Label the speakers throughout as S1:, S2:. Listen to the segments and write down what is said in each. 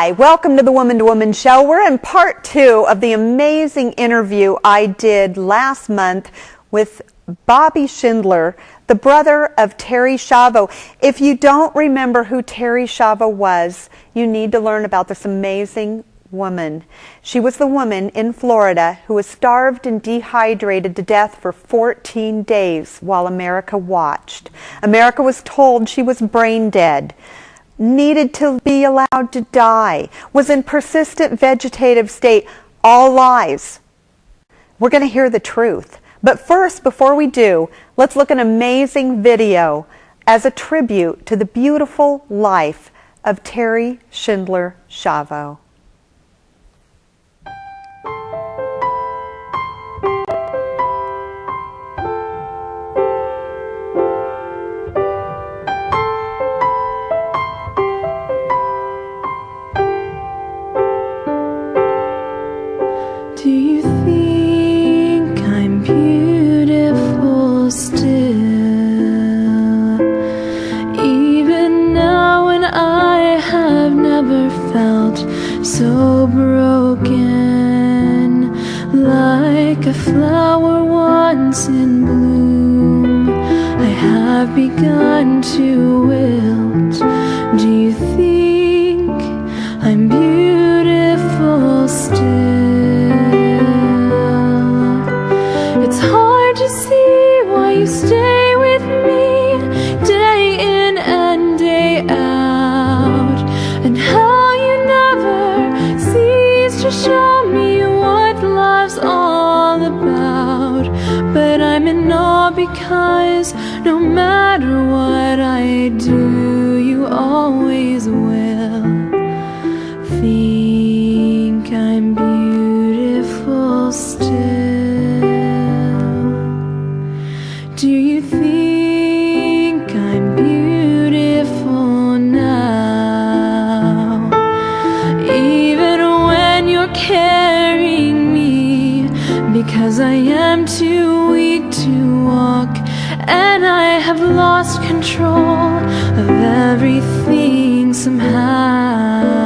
S1: Hi, welcome to the Woman to Woman Show. We're in part 2 of the amazing interview I did last month with Bobby Schindler, the brother of Terri Schiavo. If you don't remember who Terri Schiavo was, you need to learn about this amazing woman. She was the woman in Florida who was starved and dehydrated to death for 14 days while America watched. America was told she was brain dead, needed to be allowed to die, was in persistent vegetative state. All lies. We're going to hear the truth. But first, before we do, let's look at an amazing video as a tribute to the beautiful life of Terri Schindler Schiavo.
S2: Do you think I'm beautiful still? Even now when I have never felt so broken, like a flower once in bloom, I have begun to wilt. Do you think I'm beautiful still? It's hard to see why you stay with me day in and day out, and how you never cease to show me what love's all about. But I'm in awe because no matter what I do, you always will think I'm beautiful still. Do you think I'm beautiful now? Even when you're carrying me, because I am too weak to walk, and I have lost control of everything somehow.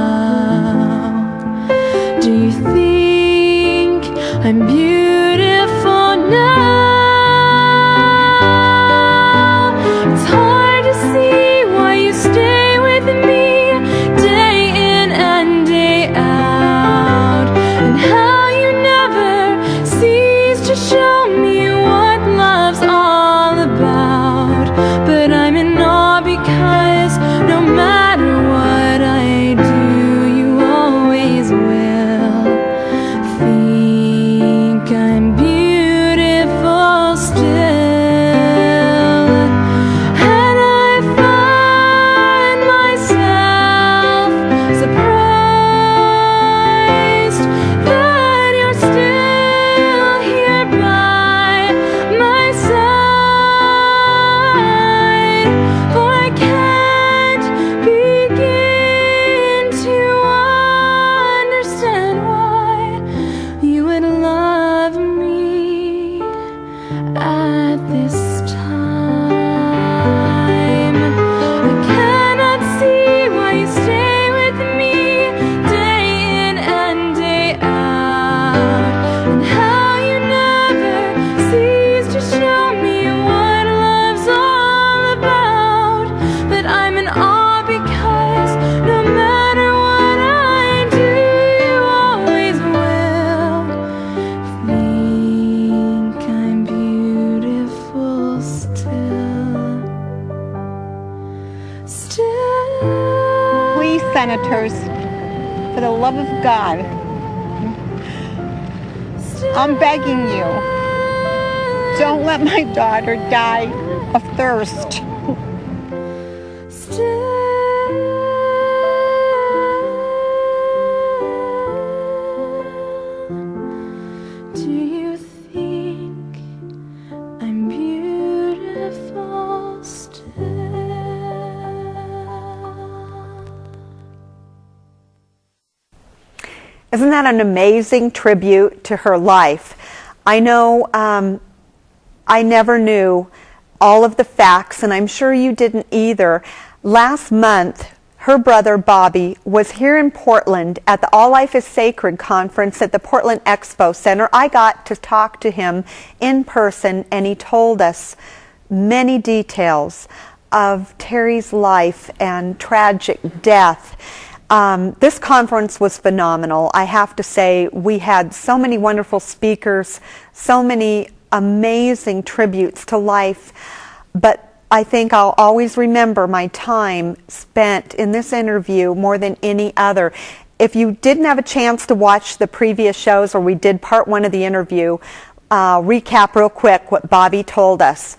S2: Do you think I'm beautiful now? It's hard to see why you stay with me day in and day out, and how you never cease to show me what love's all about. But I'm in awe because no matter what I do, you always will think I'm beautiful still. And I find myself surprised that you're still here by my side, for I can't begin to understand why you would love me at this time. I cannot see why you stay with me day in and day out, and how you never cease to show me what love's all about. But I'm in awe because no matter what I do, you always will think I'm beautiful still. Still.
S3: Please, senators, for the love of God, I'm begging you, don't let my daughter die of thirst.
S2: Do you think I'm beautiful still?
S1: Isn't that an amazing tribute to her life? I know I never knew all of the facts, and I'm sure you didn't either. Last month, her brother Bobby was here in Portland at the All Life is Sacred conference at the Portland Expo Center. I got to talk to him in person, and he told us many details of Terry's life and tragic death. This conference was phenomenal. I have to say, we had so many wonderful speakers, so many amazing tributes to life, but I think I'll always remember my time spent in this interview more than any other. If you didn't have a chance to watch the previous shows, or we did part one of the interview, recap real quick what Bobby told us.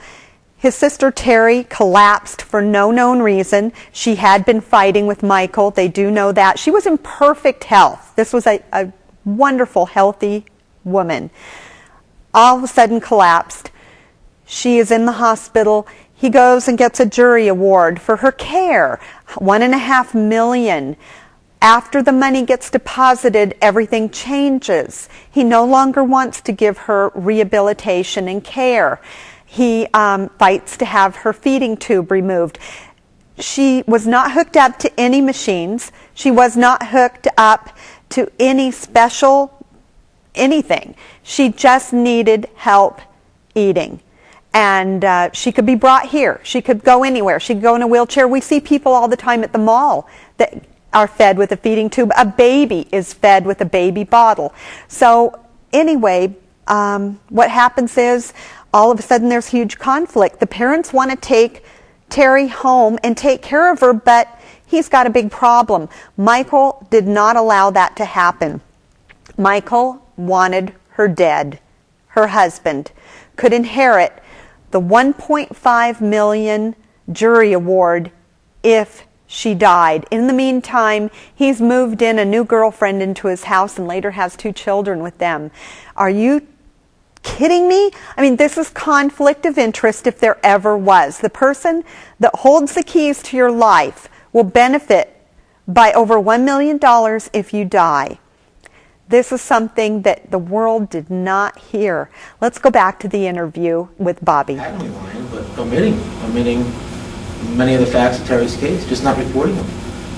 S1: His sister Terry collapsed for no known reason. She had been fighting with Michael. They do know that. She was in perfect health. This was a wonderful, healthy woman. All of a sudden collapsed. She is in the hospital. He goes and gets a jury award for her care, $1.5 million. After the money gets deposited, everything changes. He no longer wants to give her rehabilitation and care. He fights to have her feeding tube removed. She was not hooked up to any machines. She was not hooked up to any special anything. She just needed help eating. And she could be brought here. She could go anywhere. She could go in a wheelchair. We see people all the time at the mall that are fed with a feeding tube. A baby is fed with a baby bottle. So anyway, what happens is all of a sudden there's huge conflict. The parents want to take Terry home and take care of her, but he's got a big problem. Michael did not allow that to happen. Michael wanted her dead. Her husband could inherit the $1.5 million jury award if she died. In the meantime, he's moved in a new girlfriend into his house and later has 2 children with them. Are you kidding me? I mean, this is conflict of interest if there ever was. The person that holds the keys to your life will benefit by over $1 million if you die. This is something that the world did not hear. Let's go back to the interview with Bobby.
S4: Patently lying, but omitting many of the facts of Terry's case, just not reporting them.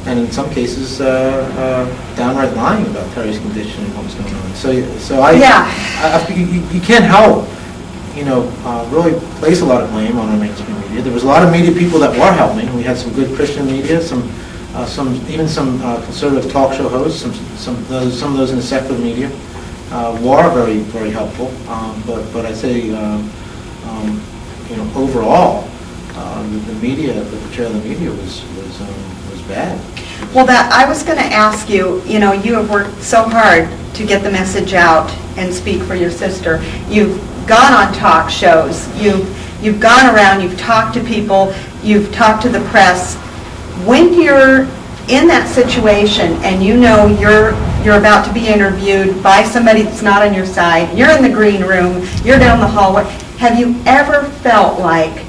S4: And in some cases, downright lying about Terry's condition and what was going on. You can't help, really place a lot of blame on our mainstream media. There was a lot of media people that were helping. We had some good Christian media, some conservative talk show hosts, some of those in the secular media were very, very helpful. But I say, overall, the media, the portrayal of the media was bad.
S1: Well, I was going to ask you. You have worked so hard to get the message out and speak for your sister. You've gone on talk shows. You've gone around. You've talked to people. You've talked to the press. When you're in that situation and you're about to be interviewed by somebody that's not on your side, you're in the green room, you're down the hallway, have you ever felt like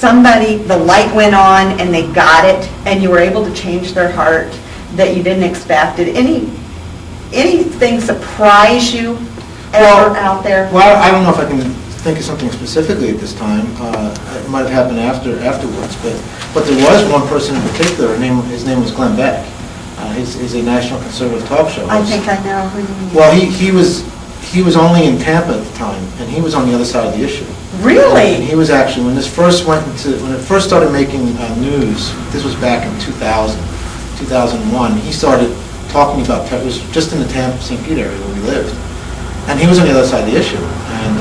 S1: the light went on and they got it and you were able to change their heart that you didn't expect? Did anything surprise you ever out there?
S4: Well, I don't know if I can think of something specifically at this time. It might have happened afterwards, but there was one person in particular. His name was Glenn Beck. He's a national conservative talk show host.
S1: I think I know who you mean.
S4: Well, he was only in Tampa at the time, and he was on the other side of the issue.
S1: Really?
S4: And he was actually, when it first started making news, this was back in 2001, he started talking about, it was just in the Tampa, St. Pete area where we lived, and he was on the other side of the issue. And